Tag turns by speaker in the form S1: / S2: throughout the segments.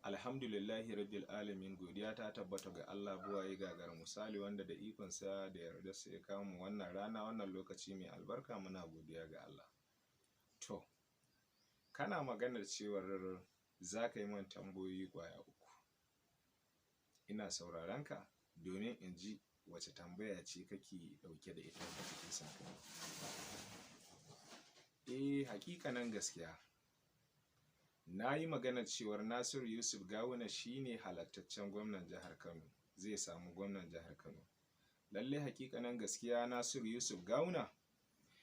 S1: Alhamdulillahi rabbil alamin, godiya ta tabbata ga Allah buwaye gagar misali wanda da ikonsa da yardarsa ya kawo mu wannan rana wannan lokaci mai albarka. Muna godiya ga Allah. To, kana maganar cewar za ka yi man tambayoyi kwaya uku. Ina sauraron ka domin in ji wace tambaya ce kake dauke da ita da kake son ka yi. Hakikanin gaskiya. Na yi maganar cewar Nasiru Yusuf Gawuna shine halattaccen gwamnan jihar Kano, zai samu gwamnan jihar Kano. Lalle hakikanin gaskiya Nasiru Yusuf Gawuna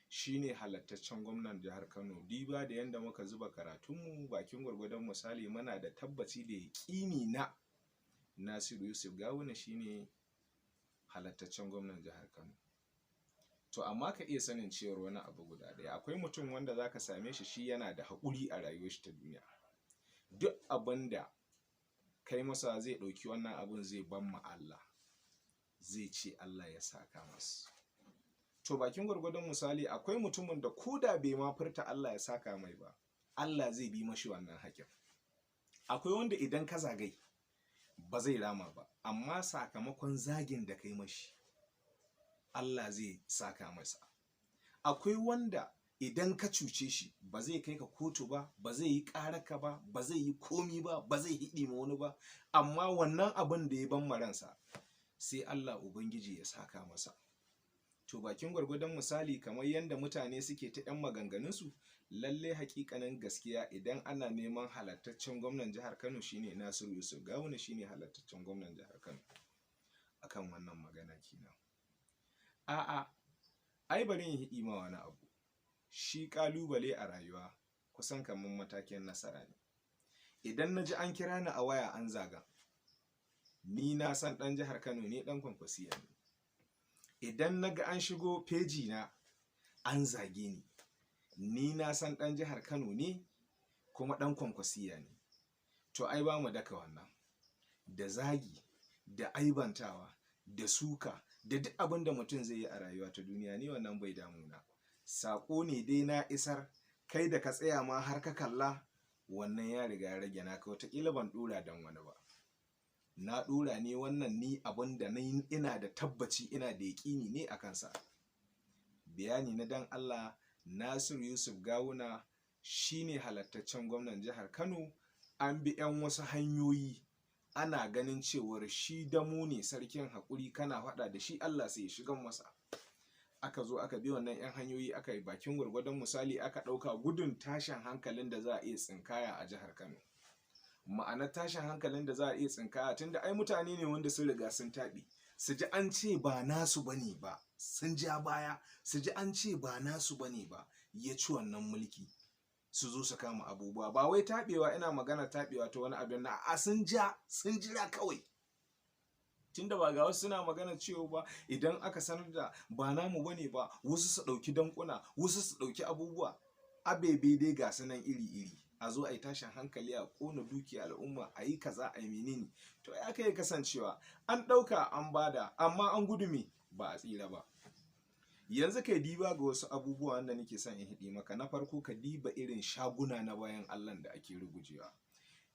S1: shine halattaccen gwamnan jihar Kano. Diba da yanda muka zuba karatunmu bakin gwargwadon misali muna da tabbaci da yaƙini na Nasiru Yusuf Gawuna shine halattaccen gwamnan jihar Kano. To amma ka iya sanin cewar wani abu guda ɗaya, akwai mutum wanda zaka same shi yana da haƙuri a rayuwar shi ta duniya. Duk abin da kai masa zai ɗauki wannan abun zai ban ma Allah, zai ce Allah ya saka masa. To bakin gwargwadon misali akwai mutumin da koda bai ma furta Allah ya saka mai ba, Allah zai bi mashi wannan haƙin. Akwai wanda idan ka zagai ba zai rama ba, amma sakamakon zagin da kai mashi Allah zai saka masa. Akwai wanda idan ka cuce shi ba zai kai ka kotu ba, ba zai yi ƙararka ba, ba zai yi komi ba, ba zai hiɗi ma wani ba, amma wannan abin da ya ban maransa sai Allah Ubangiji ya saka masa. To bakin gwargwadon misali kamar yadda mutane suke ta 'yan maganganunsu, lalle hakikanin gaskiya idan ana neman halattaccen gwamnan jihar Kano shine Nasiru Yusuf Gawuna shine halattaccen gwamnan jihar Kano. Akan wannan magana kenan. Ai bari in hiɗi ma wani abu. Shi ƙalubale a rayuwa kusan kamar matakin nasara ne. Idan na ji an kira ni a waya an zaga, ni na san ɗan jihar Kano ne, ɗan Kwankwasiya ne. Idan na ga an shigo feji na an zage ni, ni na san ɗan jihar Kano ne kuma ɗan Kwankwasiya ne. To ai ba mu daka wannan. Da zagi, da aibantawa, da suka, da duk abin da mutum zai yi a rayuwa ta duniya ni wannan bai damuna. Saƙo ne dai na isar, kai da ka tsaya ma har ka kalla wannan ya riga ya rage naka, wataƙila ban ɗora don wani ba. Na ɗora ne wannan ni abin da ina da tabbaci ina da yaƙini ne a kansa. Bayani na dan Allah, Nasiru Yusuf Gawuna shine halattaccen gwamnan jihar Kano. An bi 'yan wasu hanyoyi ana ganin cewar shi damo ne sarkin haƙuri, kana faɗa da shi Allah sai ya shigan masa. Aka zo aka bi wannan 'yan hanyoyi aka yi bakin gwargwadon misali aka ɗauka gudun tashin hankalin da za a iya tsinkaya a jihar Kano. Ma'anar tashin hankalin da za a iya tsinkaya tunda ai mutane ne wanda sun riga sun taɓi, su ji an ce ba nasu bane ba, sun ja baya, su ji an ce ba nasu bane ba, ya ci wannan mulki su zo su kama abubuwa. Ba wai taɓewa, ina magana taɓewa ta wani abin na sun jira kawai. Tunda ba ga wasu suna magana cewa ba idan aka sanar da ba namu bane ba, wasu su ɗauki dankuna, wasu su ɗauki abubuwa, abebe dai ga sunan iri-iri. A zo a yi tashin hankali, a ƙona dukiya al'umma, a yi kaza, a yi menene. To ya kai kasancewa an ɗauka an bada amma an gudu me ba a tsira ba. Yanzu kai diba ga wasu abubuwa wanda nake son in hiɗi maka. Na farko ka diba irin shaguna na bayan Allah da ake rugujewa.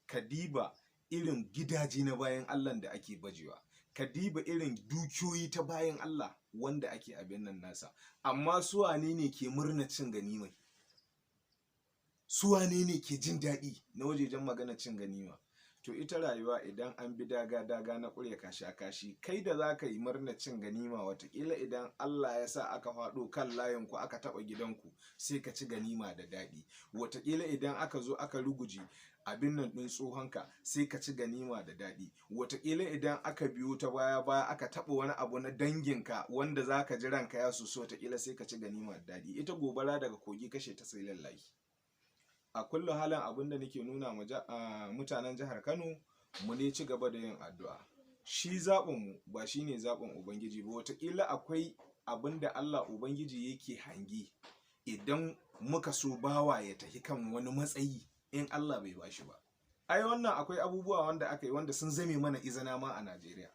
S1: Ka diba irin gidaje na bayan Allah da ake bajewa. Ka diba irin dukiyoyi ta bayan Allah wanda ake abin nan nasa. Amma su wane ne ke murna cin ganimai? Su wane ne ke jin daɗi na wajejen magana cin ganima? To ita rayuwa idan an bi daga na ƙurya kashi, kai da za ka yi murna cin ganima watakila idan Allah ya sa aka faɗo kan layinku aka taɓa gidanku sai ka ci ganima da daɗi. Watakila idan aka zo aka ruguje abin nan ɗin tsohonka sai ka ci ganima da daɗi. Watakila idan aka biyo ta baya aka taɓa wani abu na danginka wanda za ka ji ranka ya soso, watakila sai ka ci ganima da daɗi. Ita gobara daga kogi kashe ta sai lallahi. A kullum halin abin da nake nuna mutanen jihar Kano, mu ne ci gaba da yin addu'a. Shi zaɓinmu ba shi ne zaɓin Ubangiji ba. Wataƙila akwai abin da Allah Ubangiji yake hange idan muka so bawa ya tafi kan wani matsayi in Allah bai ba shi ba. Ai wannan akwai abubuwa wanda aka yi wanda sun zame mana izina ma a Najeriya.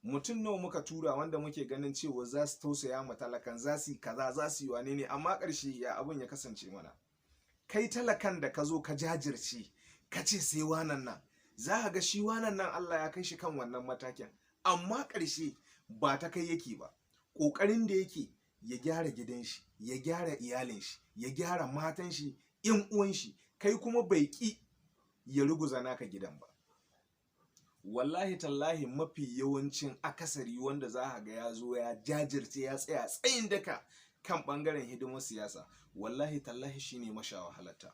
S1: Mutum nawa muka tura wanda muke ganin cewa za su tausaya ma talakan, za su yi kaza, za su yi wane ne, amma ƙarshe ya abin ya kasance mana. Kai talakan da ka zo ka jajirce ka ce sai wanan nan za ka ga shi wannan nan Allah ya kai shi kan wannan matakin, amma ƙarshe ba ta kai yake ba. Ƙoƙarin da yake ya gyara gidan shi, ya gyara iyalin shi, ya gyara matan shi, ƴan uwan shi, kai kuma bai ƙi ya ruguza naka gidan ba. Wallahi tallahi mafi yawancin akasari wanda za ka ga ya zo ya jajirce ya tsaya tsayin daka kan ɓangaren hidimar siyasa, wallahi tallahi shine masha wahalarta.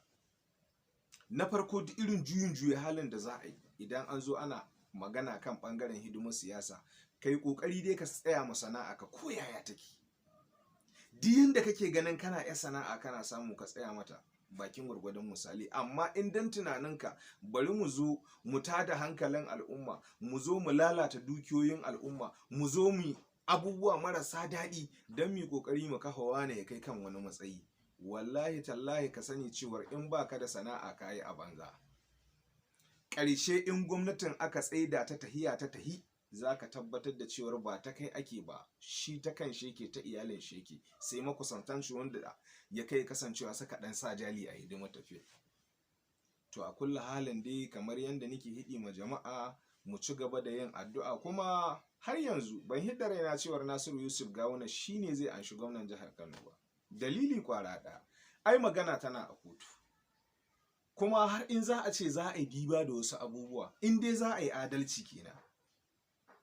S1: Na farko duk irin juyin halin da za a yi idan an zo ana magana kan ɓangaren hidimar siyasa, kai ƙoƙari dai ka tsaya ma sana'a ka ko yaya take. Duk yanda kake ganin kana iya sana'a kana samu ka tsaya mata bakin gwargwadon misali, amma in dan tunaninka bari mu zo mu tada hankalin al'umma, mu zo mu lalata dukiyoyin al'umma, mu zo mu abubuwa marasa daɗi don mu ƙoƙari mu kafa wane ya kai kan wani matsayi, wallahi tallahi ka sani cewar in baka da sana'a ka yi a banza. Ƙarshe in gwamnatin aka tsaida ta tahiya ta tahi, za ka tabbatar da cewar ba ta kai ake ba, shi ta kan sheke ta iyalin sheke, sai makusantan shi wanda ya kai kasancewa saka ɗan sa jali a hidimar tafiya. To a kulla halin dai kamar yadda nake hidi ma jama'a, mu ci gaba da yin addu'a, kuma har yanzu ban hidda raina cewar Nasiru Yusuf Gawuna shine zai anshi gwamnan jihar Kano ba. Dalili kwara ɗaya, ai magana tana a kotu, kuma har in za a ce za a yi diba da wasu abubuwa, in dai za a yi adalci kenan,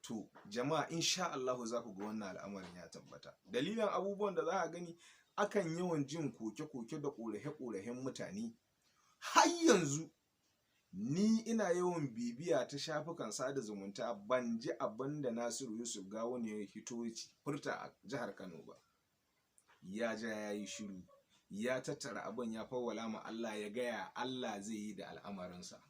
S1: to jama'a insha Allahu za ku ga wannan al'amarin ya tabbata. Dalilin abubuwan da za a gani, akan yawan jin koke-koke da ƙorafe-ƙorafen mutane. Har yanzu ni ina yawan bibiya ta shafukan sada zumunta, ban ji abin da Nasiru Yusuf Gawuna ya hito furta a jihar Kano ba. Ya ja ya yi shiru, ya tattara abin ya fawwala ma Allah, ya gaya Allah zai yi da al'amarinsa.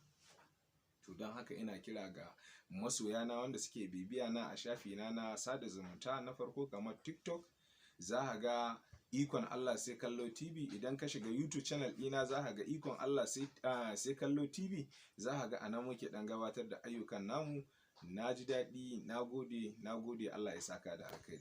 S1: To don haka ina kira ga masoyana wanda suke bibiya na a shafina na sada zumunta, na farko kamar TikTok, za ka ga ikon Allah sai kallo TV. Idan ka shiga YouTube channel ɗina za ka ga ikon Allah sai kallo TV, za ka ga anan muke ɗan gabatar da ayyukan namu. Na ji daɗi, na gode, Allah ya saka da alkhairi.